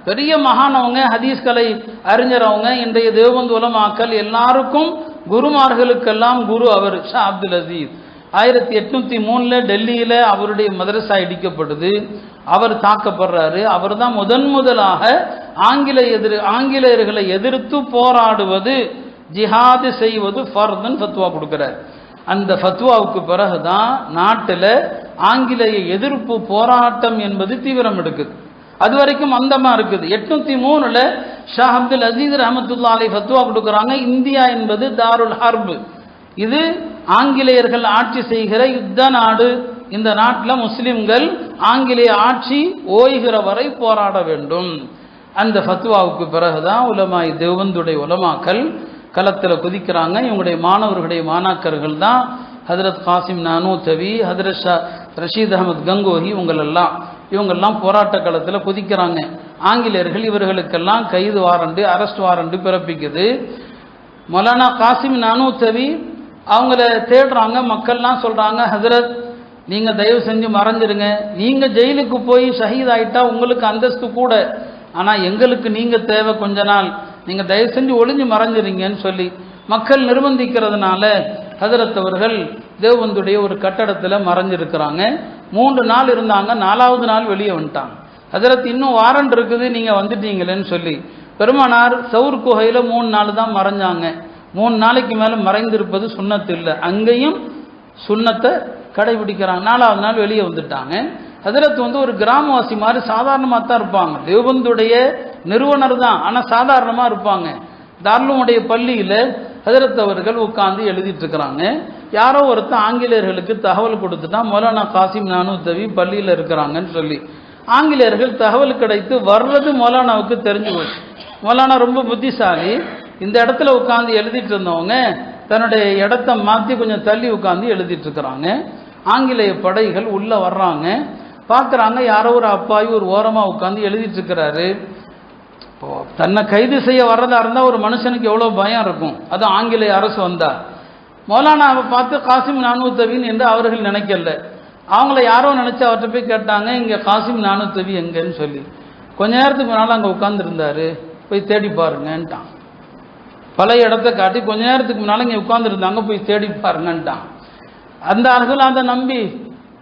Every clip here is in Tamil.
பெரிய மகானவங்க, ஹதீஸ்கலை அறிஞரவங்க, இன்றைய தேவபந்து உலமாக்கள் எல்லாருக்கும் குருமார்களுக்கெல்லாம் குரு அவர் ஷா அப்துல் அசீஸ். 1803 டெல்லியில் அவருடைய மதரசா இடிக்கப்படுது. அவர் தாக்கப்படுறாரு. அவர் தான் முதலாக ஆங்கிலேயர்களை எதிர்த்து போராடுவது, ஜிஹாது செய்வது ஃபர்துன்னு ஃபத்வா கொடுக்கிறார். அந்த ஃபத்வாவுக்கு பிறகுதான் நாட்டில் ஆங்கிலேய எதிர்ப்பு போராட்டம் என்பது தீவிரம் எடுக்குது. அது வரைக்கும் அந்தமா இருக்குது. 803 ஷா அப்துல் அசீஸ் ரஹமத்துல்லா அலைஹி ஃபத்வா கொடுக்குறாங்க, இந்தியா என்பது தாருல் ஹர்ப், இது ஆங்கிலேயர்கள் ஆட்சி செய்கிற யுத்த நாடு. இந்த நாட்டில் முஸ்லிம்கள் ஆங்கிலேய ஆட்சி ஓய்கிற வரை போராட வேண்டும். அந்த ஃபத்வாவுக்கு பிறகுதான் உலமாய் தேவந்துடைய உலமாக்கள் களத்தில் குதிக்கிறாங்க. இவங்களுடைய மாணவர்களுடைய மாணாக்கர்கள் தான் ஹதரத் காசிம் நானூத்தவி, ஹதரத் ஷா ரஷீத் அஹமத் கங்கோஹி, இவங்கெல்லாம் போராட்ட களத்தில் குதிக்கிறாங்க. ஆங்கிலேயர்கள் இவர்களுக்கெல்லாம் கைது வாரண்டு, அரெஸ்ட் வாரண்டு பிறப்பிக்குது. மௌலானா காசிம் நானூத்தவி அவங்கள தேடுறாங்க. மக்கள்லாம் சொல்கிறாங்க, ஹதரத் நீங்கள் தயவு செஞ்சு மறைஞ்சிருங்க, நீங்கள் ஜெயிலுக்கு போய் ஷஹீத் ஆகிட்டா உங்களுக்கு அந்தஸ்து கூட, ஆனால் எங்களுக்கு நீங்கள் தேவை, கொஞ்ச நாள் நீங்கள் தயவு செஞ்சு ஒளிஞ்சு மறைஞ்சிருங்கன்னு சொல்லி மக்கள் நிர்பந்திக்கிறதுனால ஹதரத் அவர்கள் தேவபந்துடைய ஒரு கட்டடத்தில் மறைஞ்சிருக்கிறாங்க. 3 நாள் இருந்தாங்க. 4வது நாள் வெளியே வந்துட்டாங்க. ஹதரத் இன்னும் வாரண்ட் இருக்குது, நீங்கள் வந்துட்டீங்களேன்னு சொல்லி பெருமானார் சவுர் குகையில் 3 நாள் தான் மறைஞ்சாங்க. 3 நாளைக்கு மேலே மறைந்திருப்பது சுன்னத்து இல்லை. அங்கேயும் சுன்னத்தை கடைபிடிக்கிறாங்க. 4வது நாள் வெளியே வந்துட்டாங்க. ஹதரத் ஒரு கிராமவாசி மாதிரி சாதாரணமாக தான் இருப்பாங்க. தேவபந்துடைய நிறுவனர் தான், ஆனால் சாதாரணமாக இருப்பாங்க. தார்லூமுடைய பள்ளியில் ஹதரத் அவர்கள் உட்கார்ந்து எழுதிட்டு இருக்கிறாங்க. யாரோ ஒருத்தர் ஆங்கிலேயர்களுக்கு தகவல் கொடுத்துட்டான், மௌலானா காசிம் நானூத்தவி பள்ளியில் இருக்கிறாங்கன்னு சொல்லி. ஆங்கிலேயர்கள் தகவல் கிடைத்து வர்றது மௌலானாவுக்கு தெரிஞ்சு போச்சு. மௌலானா ரொம்ப புத்திசாலி. இந்த இடத்துல உட்காந்து எழுதிட்டு இருந்தவங்க தன்னுடைய இடத்த மாற்றி கொஞ்சம் தள்ளி உட்காந்து எழுதிட்டு இருக்கிறாங்க. ஆங்கிலேய படைகள் உள்ளே வர்றாங்க. பார்க்குறாங்க, யாரோ ஒரு அப்பாவி ஒரு ஓரமாக உட்காந்து எழுதிட்டு இருக்கிறாரு. தன்னை கைது செய்ய வர்றதா இருந்தால் ஒரு மனுஷனுக்கு எவ்வளோ பயம் இருக்கும். அது ஆங்கிலேய அரசு வந்தா. மௌலானாவை பார்த்து காசிம் நானூத்தவின்னு என்று அவர்கள் நினைக்கல. அவங்கள யாரோ நினச்சி அவர்கிட்ட போய் கேட்டாங்க, இங்கே காசிம் நானூத்தவி எங்கன்னு சொல்லி. கொஞ்ச நேரத்துக்கு முன்னால் அங்கே உட்காந்துருந்தாரு, போய் தேடி பாருங்கன்ட்டான். பழைய இடத்த காட்டி கொஞ்ச நேரத்துக்கு முன்னால் இங்கே உட்காந்துருந்தாங்க, போய் தேடி பாருங்கன்ட்டான். அந்த ஆள்கள் அதை நம்பி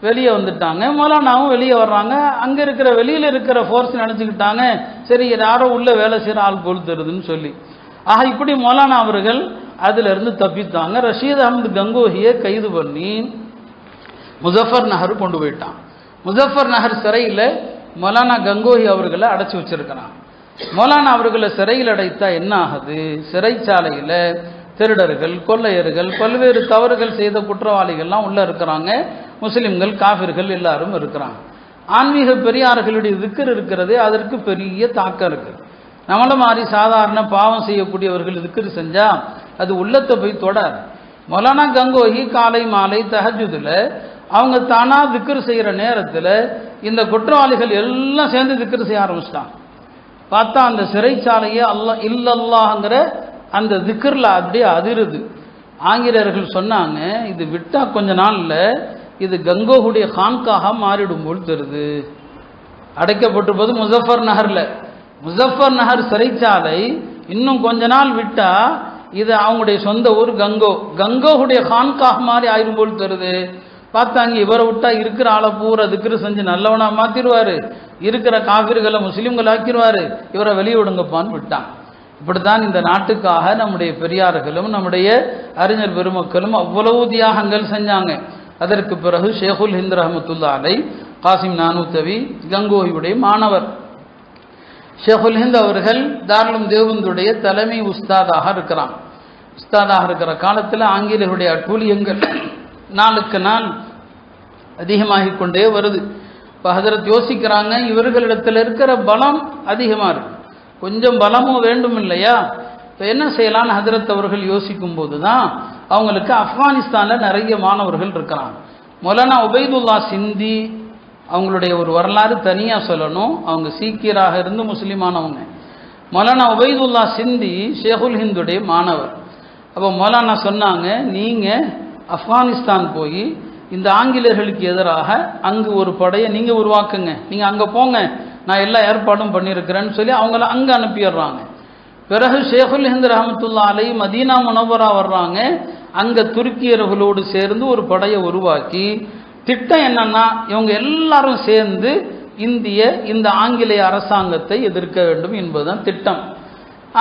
வெளியே வந்துட்டாங்க. மௌலானாவும் வெளியே வர்றாங்க. அங்கே இருக்கிற வெளியில் இருக்கிற ஃபோர்ஸ் நினச்சிக்கிட்டாங்க, சரி யாரோ உள்ள வேலை செய்கிற ஆள் போல் தருதுன்னு சொல்லி. ஆக இப்படி மௌலானா அவர்கள் அதிலிருந்து தப்பித்தாங்க. ரஷீத் அஹமது கங்கோஹியை கைது பண்ணி முசஃபர் நகர் கொண்டு போயிட்டான். முசஃபர் நகர் சிறையில் மௌலானா கங்கோஹி அவர்களை அடைச்சி வச்சிருக்கிறான். மௌலானா அவர்களை சிறையில் அடைத்தா என்ன ஆகுது? சிறைச்சாலையில் திருடர்கள், கொள்ளையர்கள், பல்வேறு தவறுகள் செய்த குற்றவாளிகள்லாம் உள்ளே இருக்கிறாங்க. முஸ்லிம்கள், காஃபிர்கள் எல்லாரும் இருக்கிறாங்க. ஆன்மீக பெரியார்களுடைய திக்ர் இருக்கிறது, அதற்கு பெரிய தாக்கம் இருக்குது. நம்மள மாதிரி சாதாரண பாவம் செய்யக்கூடியவர்கள் திக்ர் செஞ்சால் அது உள்ளத்தை போய் தொடாது. மௌலானா கங்கோஹி காலை மாலை தஹஜுதில் அவங்க தானாக திக்ர் செய்கிற நேரத்தில் இந்த குற்றவாளிகள் எல்லாம் சேர்ந்து திக்ர் செய்ய ஆரம்பிச்சிட்டாங்க. பார்த்தா அந்த சிறைச்சாலையே இல்லல்லாஹ்ங்கிற அந்த திக்ரில் அப்படியே அதிருது. ஆங்கிலேயர்கள் சொன்னாங்க, இது விட்டால் கொஞ்ச நாளில் இது கங்கோஹுடைய கான்காக மாறிடும் போல் தருது. அடைக்கப்பட்டிருப்பது முசஃபர் நகரில். முசஃபர் நகர் சிறைச்சாலை இன்னும் கொஞ்ச நாள் விட்டால் இது அவங்களுடைய சொந்த ஊர் கங்கோஹுடைய கான்காக மாதிரி ஆயிரும் போல் தருது. பார்த்தாங்க, இவரை விட்டா இருக்கிற ஆளை பூரா திக்ரு செஞ்சு நல்லவனா மாற்றிடுவார், இருக்கிற காஃபிர்களை முஸ்லீம்கள் ஆக்கிடுவார், இவரை வெளியே விடுங்கப்பான்னு விட்டான். இப்படித்தான் இந்த நாட்டுக்காக நம்முடைய பெரியார்களும் நம்முடைய அறிஞர் பெருமக்களும் அவ்வளவு தியாகங்கள் செஞ்சாங்க. அதற்கு பிறகு ஷேகுல் ஹிந்த் ரஹமத்துல்லா அலை காசிம் நானூத்தவி கங்கோஹியுடைய மாணவர். ஷேகுல் ஹிந்த் அவர்கள் தாருலும் தேவபந்துடைய தலைமை உஸ்தாதாக இருக்கிறான். உஸ்தாதாக இருக்கிற காலத்தில் ஆங்கிலேயருடைய அட்டூழியங்கள் நாளுக்கு நாள் அதிகமாகிக் கொண்டே வருது. இப்போ ஹதரத் யோசிக்கிறாங்க, இவர்களிடத்தில் இருக்கிற பலம் அதிகமாக இருக்கு, கொஞ்சம் பலமும் வேண்டும் இல்லையா? இப்போ என்ன செய்யலான்னு ஹதரத் அவர்கள் யோசிக்கும் போது தான் அவங்களுக்கு ஆப்கானிஸ்தானில் நிறைய மாணவர்கள் இருக்கிறாங்க. மௌலானா உபைதுல்லா சிந்தி அவங்களுடைய ஒரு வரலாறு தனியாக சொல்லணும். அவங்க சீக்கியராக இருந்து முஸ்லீமானவங்க. மௌலானா உபைதுல்லா சிந்தி ஷேகுல் ஹிந்துடைய மாணவர். அப்போ மௌலானா சொன்னாங்க, நீங்கள் ஆப்கானிஸ்தான் போய் இந்த ஆங்கிலேயர்களுக்கு எதிராக அங்கு ஒரு படையை நீங்கள் உருவாக்குங்க, நீங்கள் அங்கே போங்க, நான் எல்லா ஏற்பாடும் பண்ணியிருக்கிறேன்னு சொல்லி அவங்கள அங்கே அனுப்பிடுறாங்க. பிறகு ஷேகுல் ஹிந்த் ரஹமத்துல்லா அலை மதீனா முனவரா வர்றாங்க. அங்கே துருக்கியர்களோடு சேர்ந்து ஒரு படையை உருவாக்கி திட்டம் என்னன்னா இவங்க எல்லாரும் சேர்ந்து இந்த ஆங்கிலேய அரசாங்கத்தை எதிர்க்க வேண்டும் என்பதுதான் திட்டம்.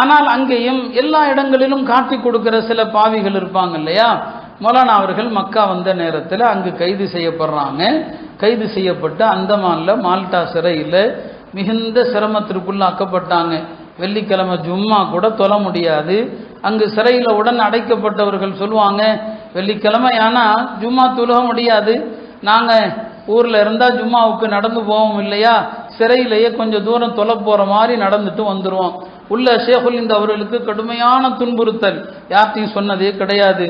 ஆனால் அங்கேயும் எல்லா இடங்களிலும் காட்டி கொடுக்கிற சில பாவிகள் இருப்பாங்க இல்லையா. மௌலானா அவர்கள் மக்கா வந்த நேரத்தில் அங்கு கைது செய்யப்படுறாங்க. கைது செய்யப்பட்டு அந்தமான்ல மால்டா சிறையில் மிகுந்த சிரமத்திற்குள்ளாக்கப்பட்டாங்க. வெள்ளிக்கிழமை ஜும்மா கூட தொழ முடியாது. அங்கு சிறையில் உடன் அடைக்கப்பட்டவர்கள் சொல்லுவாங்க, வெள்ளிக்கிழமை ஆனால் ஜும்மா தொழுக முடியாது, நாங்கள் ஊரில் இருந்தால் ஜும்மாவுக்கு நடந்து போவோம் இல்லையா, சிறையிலேயே கொஞ்சம் தூரம் தொலை போகிற மாதிரி நடந்துட்டு வந்துடுவோம். உள்ள ஷேகுல் ஹிந்த் அவர்களுக்கு கடுமையான துன்புறுத்தல், யார்த்தையும் சொன்னதே கிடையாது.